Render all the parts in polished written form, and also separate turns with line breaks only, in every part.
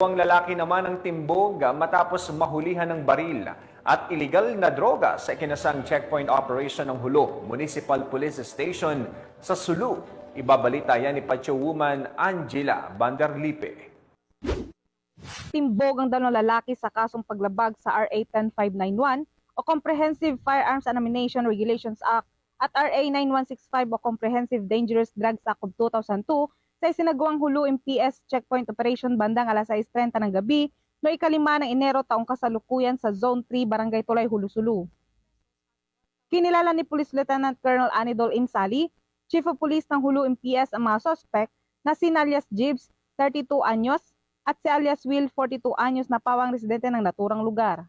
Ang lalaki naman ang timbog matapos mahulihan ng baril at iligal na droga sa ikinasang checkpoint operation ng Hulo Municipal Police Station sa Sulu. Ibabalita yan ni Woman Angela Bandarlipe.
Timbog ang dalawang lalaki sa kasong paglabag sa RA 10591 o Comprehensive Firearms and Ammunition Regulations Act at RA 9165 o Comprehensive Dangerous Drugs Act of 2002 sa isinagawang Hulu MPS checkpoint operation bandang alas 6:30 ng gabi noong ika-5 ng Enero taong kasalukuyan sa Zone 3, Barangay Tulay, Hulu, Sulu. Kinilala ni Police Lieutenant Colonel Anidol Imsali, Chief of Police ng Hulu MPS ang mga suspect na si alias Jibs, 32 anyos, at si alias Will, 42 anyos na pawang residente ng naturang lugar.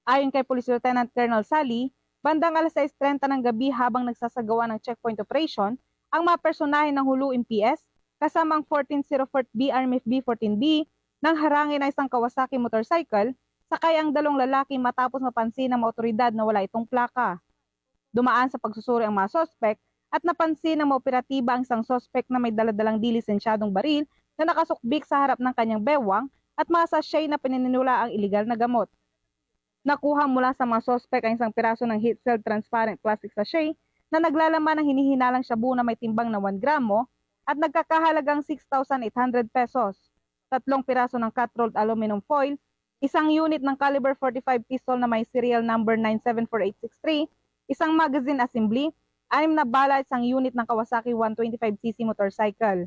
Ayon kay Police Lieutenant Colonel Sali, bandang alas 6:30 ng gabi habang nagsasagawa ng checkpoint operation, ang mga personahe ng Hulu MPS kasama ang 1404B RMFB 14B nang harangin ang isang Kawasaki motorcycle, sakay ang dalawang lalaki matapos mapansin ng mga otoridad na wala itong plaka. Dumaan sa pagsusuri ang mga sospek at napansin ng mga operatiba ang isang sospek na may daladalang di lisensyadong baril na nakasukbik sa harap ng kanyang bewang at mga sachet na pininula ang iligal na gamot. Nakuha mula sa mga sospek ang isang piraso ng heat-sealed transparent plastic sachet na naglalaman ng hinihinalang shabu na may timbang na 1 gramo at nagkakahalagang 6,800 pesos, 3 piraso ng cut-rolled aluminum foil, isang unit ng caliber 45 pistol na may serial number 974863, isang magazine assembly, 6 na bala at isang unit ng Kawasaki 125cc motorcycle.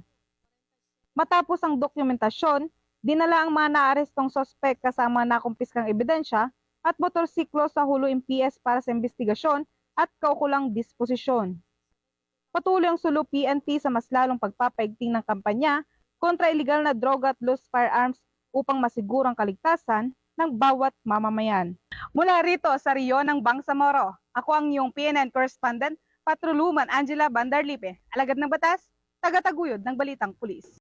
Matapos ang dokumentasyon, dinala ang mga naarestong sospek kasama na kumpiskang ebidensya at motorsiklo sa Hulu MPS para sa investigasyon at kaukulang disposisyon. Patuloy ang Sulu PNP sa mas lalong pagpapaigting ng kampanya kontra iligal na droga at loose firearms upang masiguro ang kaligtasan ng bawat mamamayan. Mula rito sa Rio ng Bangsamoro, ako ang iyong PNN correspondent, Woman Angela Bandarlipe, alagad ng batas, tagataguyod ng Balitang Pulis.